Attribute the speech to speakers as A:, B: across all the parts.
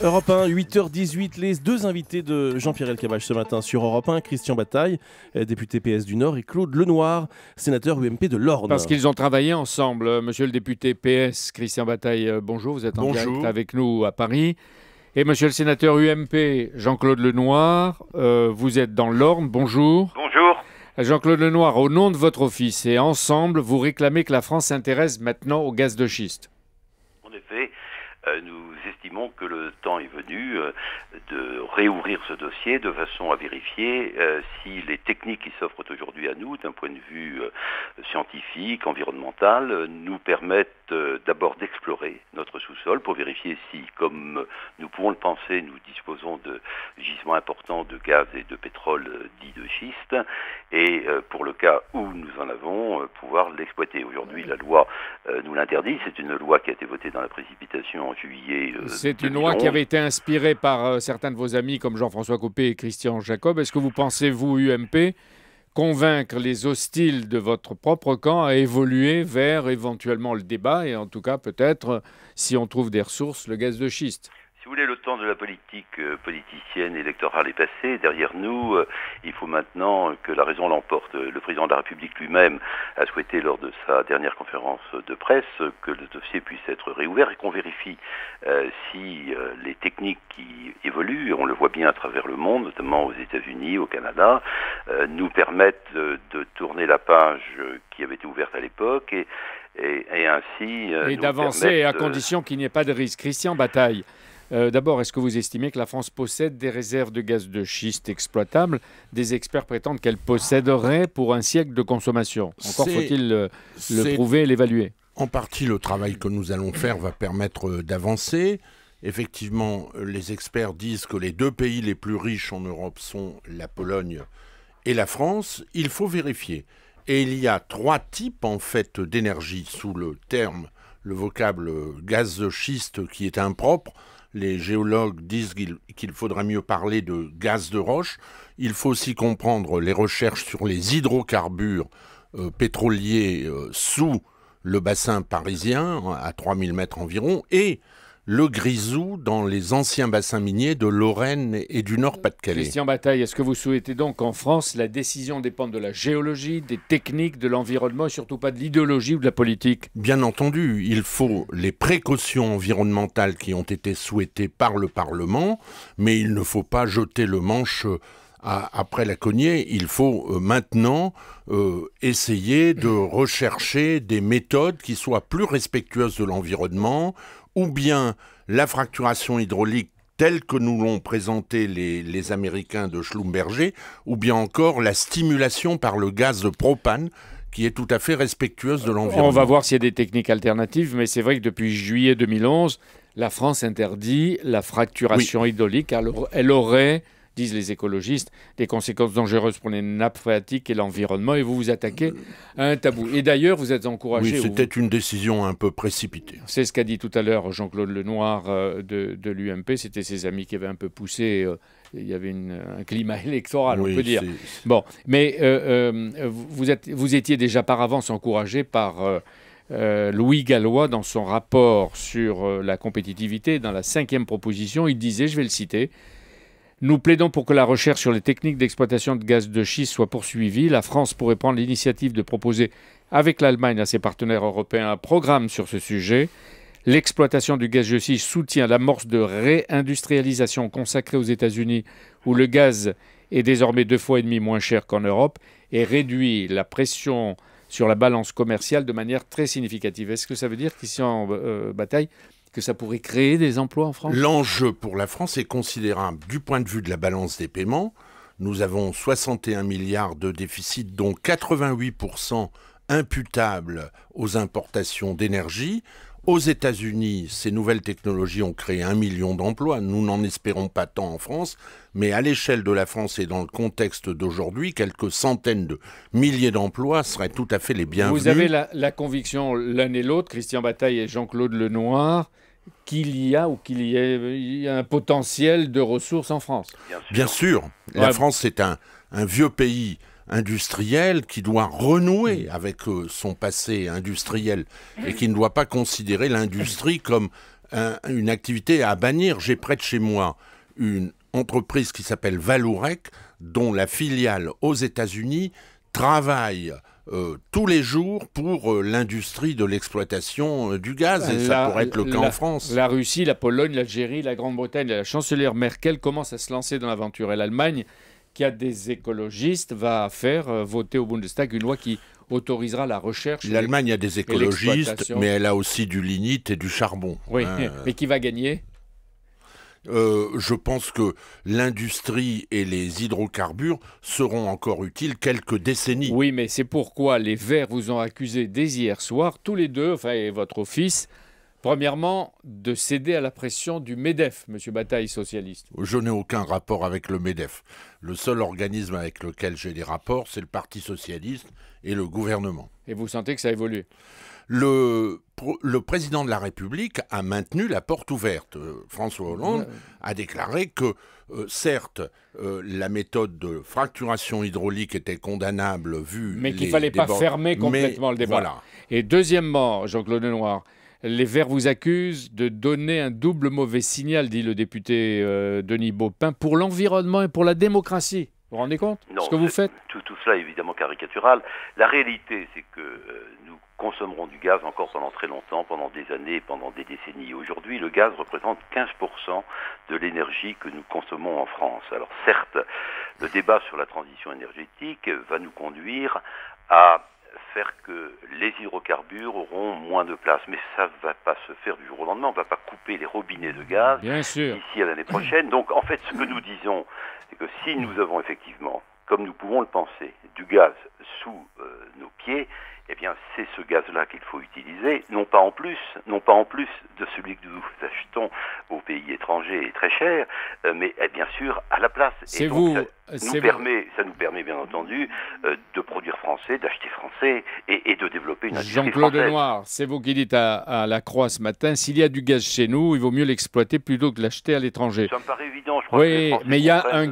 A: Europe 1, 8h18, les deux invités de Jean-Pierre Elkabbach ce matin sur Europe 1, Christian Bataille, député PS du Nord, et Claude Lenoir, sénateur UMP de l'Orne.
B: Parce qu'ils ont travaillé ensemble. Monsieur le député PS, Christian Bataille, bonjour, vous êtes en direct avec nous à Paris. Et monsieur le sénateur UMP, Jean-Claude Lenoir, vous êtes dans l'Orne, bonjour.
C: Bonjour.
B: Jean-Claude Lenoir, au nom de votre office et ensemble, vous réclamez que la France s'intéresse maintenant au gaz de schiste.
C: En effet, nous estimons que le temps est venu de réouvrir ce dossier de façon à vérifier si les techniques qui s'offrent aujourd'hui à nous, d'un point de vue scientifique, environnemental, nous permettent d'abord d'explorer notre sous-sol pour vérifier si, comme nous pouvons le penser, nous disposons de gisements importants de gaz et de pétrole dits de schiste, et pour le cas où nous en avons, pouvoir l'exploiter. Aujourd'hui, la loi nous l'interdit. C'est une loi qui a été votée dans la précipitation en juillet.
B: C'est une loi qui avait été inspirée par certains de vos amis comme Jean-François Copé et Christian Jacob. Est-ce que vous pensez, vous, UMP, convaincre les hostiles de votre propre camp à évoluer vers éventuellement le débat et en tout cas peut-être, si on trouve des ressources, le gaz de schiste?
C: Si vous voulez, le temps de la politique politicienne électorale est passé. Derrière nous, il faut maintenant que la raison l'emporte. Le président de la République lui-même a souhaité, lors de sa dernière conférence de presse, que le dossier puisse être réouvert et qu'on vérifie si les techniques qui évoluent, on le voit bien à travers le monde, notamment aux États-Unis, au Canada, nous permettent de tourner la page qui avait été ouverte à l'époque et ainsi...
B: Et d'avancer à condition qu'il n'y ait pas de risque. Christian Bataille. D'abord, est-ce que vous estimez que la France possède des réserves de gaz de schiste exploitables? Des experts prétendent qu'elle posséderait pour un siècle de consommation. Encore faut-il le prouver et l'évaluer.
D: En partie, le travail que nous allons faire va permettre d'avancer. Effectivement, les experts disent que les deux pays les plus riches en Europe sont la Pologne et la France. Il faut vérifier. Et il y a trois types, en fait, d'énergie sous le vocable gaz de schiste qui est impropre. Les géologues disent qu'il faudrait mieux parler de gaz de roche. Il faut aussi comprendre les recherches sur les hydrocarbures pétroliers sous le bassin parisien, à 3000 mètres environ, et le grisou dans les anciens bassins miniers de Lorraine et du Nord-Pas-de-Calais.
B: Christian Bataille, est-ce que vous souhaitez donc qu'en France, la décision dépende de la géologie, des techniques, de l'environnement et surtout pas de l'idéologie ou de la politique?
D: Bien entendu, il faut les précautions environnementales qui ont été souhaitées par le Parlement, mais il ne faut pas jeter le manche après la cognée. Il faut maintenant essayer de rechercher des méthodes qui soient plus respectueuses de l'environnement, ou bien la fracturation hydraulique telle que nous l'ont présenté les Américains de Schlumberger, ou bien encore la stimulation par le gaz de propane, qui est tout à fait respectueuse de l'environnement.
B: On va voir s'il y a des techniques alternatives, mais c'est vrai que depuis juillet 2011, la France interdit la fracturation hydraulique, car elle aurait, disent les écologistes, des conséquences dangereuses pour les nappes phréatiques et l'environnement, et vous vous attaquez à un tabou. Et d'ailleurs, vous êtes encouragé...
D: Oui, c'était une décision un peu précipitée.
B: C'est ce qu'a dit tout à l'heure Jean-Claude Lenoir de l'UMP, c'était ses amis qui avaient un peu poussé, il y avait un climat électoral, on peut dire. Bon, mais vous étiez déjà par avance encouragé par... Louis Gallois, dans son rapport sur la compétitivité, dans la 5e proposition, il disait, je vais le citer, « Nous plaidons pour que la recherche sur les techniques d'exploitation de gaz de schiste soit poursuivie. La France pourrait prendre l'initiative de proposer avec l'Allemagne à ses partenaires européens un programme sur ce sujet. L'exploitation du gaz de schiste soutient l'amorce de réindustrialisation consacrée aux États-Unis, où le gaz est désormais 2,5 fois moins cher qu'en Europe, et réduit la pression sur la balance commerciale de manière très significative. » Est-ce que ça veut dire, Christian Bataille, que ça pourrait créer des emplois en France?
D: L'enjeu pour la France est considérable du point de vue de la balance des paiements. Nous avons 61 milliards de déficit, dont 88% imputables aux importations d'énergie. Aux États-Unis, ces nouvelles technologies ont créé 1 million d'emplois. Nous n'en espérons pas tant en France, mais à l'échelle de la France et dans le contexte d'aujourd'hui, quelques centaines de milliers d'emplois seraient tout à fait les bienvenus.
B: Vous avez la conviction, l'un et l'autre, Christian Bataille et Jean-Claude Lenoir, qu'il y a un potentiel de ressources en France?
D: Bien sûr. La France, c'est un vieux pays industriel qui doit renouer avec son passé industriel et qui ne doit pas considérer l'industrie comme une activité à bannir. J'ai près de chez moi une entreprise qui s'appelle Vallourec, dont la filiale aux États-Unis travaille tous les jours pour l'industrie de l'exploitation du gaz, et ça pourrait être le cas en France.
B: La Russie, la Pologne, l'Algérie, la Grande-Bretagne, la chancelière Merkel commencent à se lancer dans l'aventure. Et l'Allemagne, qui a des écologistes, va faire voter au Bundestag une loi qui autorisera la recherche.
D: L'Allemagne a des écologistes, mais elle a aussi du lignite et du charbon.
B: Oui, mais qui va gagner ?
D: Je pense que l'industrie et les hydrocarbures seront encore utiles quelques décennies.
B: Oui, mais c'est pourquoi les Verts vous ont accusé dès hier soir, tous les deux, enfin et votre office, premièrement, de céder à la pression du MEDEF, M. Bataille, socialiste.
D: Je n'ai aucun rapport avec le MEDEF. Le seul organisme avec lequel j'ai des rapports, c'est le Parti socialiste et le gouvernement.
B: Et vous sentez que ça évolue ?
D: Le président de la République a maintenu la porte ouverte. François Hollande a déclaré que, certes, la méthode de fracturation hydraulique était condamnable vu
B: mais qu'il ne fallait pas fermer complètement le débat.
D: Voilà.
B: Et deuxièmement, Jean-Claude Lenoir, les Verts vous accusent de donner un double mauvais signal, dit le député Denis Baupin, pour l'environnement et pour la démocratie. Vous vous rendez compte de ce que vous faites ?
C: Tout cela est évidemment caricatural. La réalité, c'est que nous consommerons du gaz encore pendant très longtemps, pendant des années, pendant des décennies. Aujourd'hui, le gaz représente 15% de l'énergie que nous consommons en France. Alors certes, le débat sur la transition énergétique va nous conduire à faire que les hydrocarbures auront moins de place. Mais ça ne va pas se faire du jour au lendemain. On ne va pas couper les robinets de gaz d'ici à l'année prochaine. Donc en fait, ce que nous disons, c'est que si nous avons effectivement, comme nous pouvons le penser, du gaz sous nos pieds, eh bien c'est ce gaz-là qu'il faut utiliser, non pas en plus de celui que nous achetons aux pays étrangers et très cher, mais bien sûr à la place.
B: Ça
C: nous permet bien entendu de produire français, d'acheter français et de développer une industrie française.
B: Jean-Claude Lenoir, c'est vous qui dites à La Croix ce matin, s'il y a du gaz chez nous, il vaut mieux l'exploiter plutôt que de l'acheter à l'étranger.
C: Ça me paraît évident, je crois.
B: Oui, mais il y a un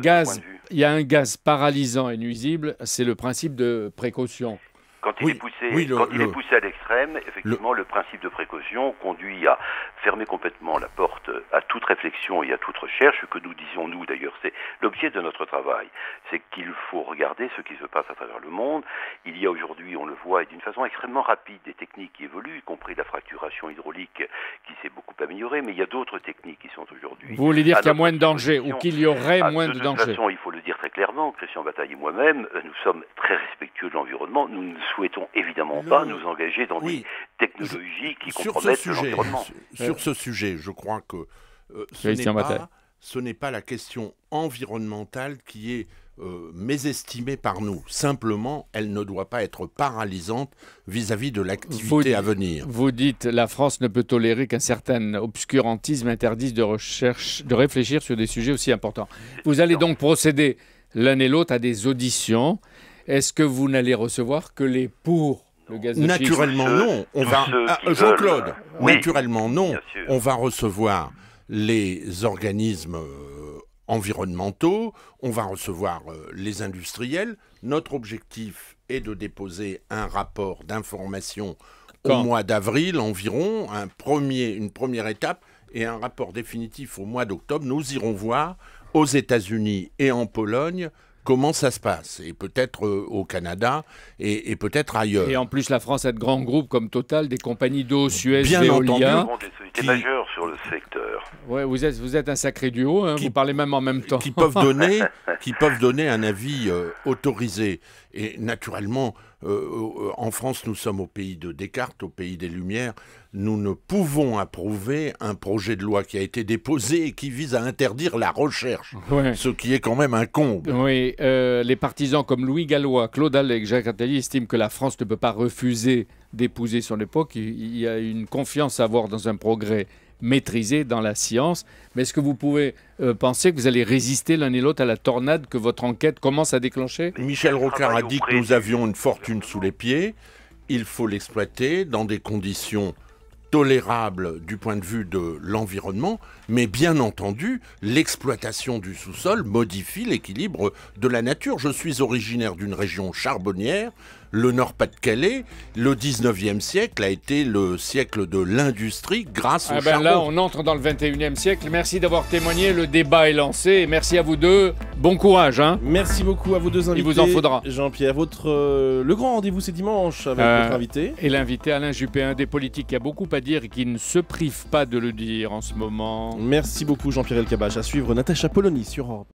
B: gaz paralysant et nuisible, c'est le principe de précaution.
C: Quand il est poussé à l'extrême, effectivement, le principe de précaution conduit à fermer complètement la porte à toute réflexion et à toute recherche. Ce que nous disions, nous, d'ailleurs, c'est l'objet de notre travail. C'est qu'il faut regarder ce qui se passe à travers le monde. Il y a aujourd'hui, on le voit, et d'une façon extrêmement rapide, des techniques qui évoluent, y compris la fracturation hydraulique qui s'est beaucoup améliorée, mais il y a d'autres techniques qui sont aujourd'hui...
B: Vous voulez dire qu'il y a moins de danger, ou qu'il y aurait moins de danger ?
C: De toute façon, il faut le dire très clairement, Christian Bataille et moi-même, nous sommes très respectueux de l'environnement. Nous ne souhaitons évidemment pas nous engager dans des technologies qui compromettent l'environnement.
D: Sur ce sujet, je crois que ce n'est pas la question environnementale qui est mésestimée par nous. Simplement, elle ne doit pas être paralysante vis-à-vis de l'activité à venir.
B: Vous dites la France ne peut tolérer qu'un certain obscurantisme interdise de réfléchir sur des sujets aussi importants. Vous allez donc procéder l'un et l'autre à des auditions. Est-ce que vous n'allez recevoir que les pour le gaz de schiste ?
D: Naturellement non. Jean-Claude, naturellement non. On va recevoir les organismes environnementaux, on va recevoir les industriels. Notre objectif est de déposer un rapport d'information au mois d'avril environ, une première étape, et un rapport définitif au mois d'octobre. Nous irons voir aux États-Unis et en Pologne comment ça se passe, et peut-être au Canada et peut-être ailleurs.
B: Et en plus, la France a de grands groupes comme Total, des compagnies d'eau, Suez,
D: Bien
B: Veolia.
D: entendu,
C: des sociétés majeures sur le secteur.
B: Ouais, vous êtes un sacré duo, hein, vous parlez même en même temps.
D: Qui peuvent donner un avis autorisé. Et naturellement, en France, nous sommes au pays de Descartes, au pays des Lumières. Nous ne pouvons approuver un projet de loi qui a été déposé et qui vise à interdire la recherche, ce qui est quand même un comble.
B: Oui, les partisans comme Louis Gallois, Claude Allègre, Jacques Attali estiment que la France ne peut pas refuser d'épouser son époque. Il y a une confiance à avoir dans un progrès maîtrisé dans la science. Mais est-ce que vous pouvez penser que vous allez résister l'un et l'autre à la tornade que votre enquête commence à déclencher ?
D: Michel Rocard a dit que nous avions une fortune sous les pieds. Il faut l'exploiter dans des conditions tolérables du point de vue de l'environnement, mais bien entendu, l'exploitation du sous-sol modifie l'équilibre de la nature. Je suis originaire d'une région charbonnière. le Nord-Pas-de-Calais, le 19e siècle a été le siècle de l'industrie grâce au charbon.
B: Là, on entre dans le 21e siècle. Merci d'avoir témoigné. Le débat est lancé. Et merci à vous deux. Bon courage. Hein.
A: Merci beaucoup à vous deux invités.
B: Il vous en faudra.
A: Jean-Pierre, le grand rendez-vous, c'est dimanche avec votre invité.
B: Et l'invité Alain Juppé, un des politiques qui a beaucoup à dire et qui ne se prive pas de le dire en ce moment.
A: Merci beaucoup Jean-Pierre Elkabbach. À suivre Natacha Polony sur Europe.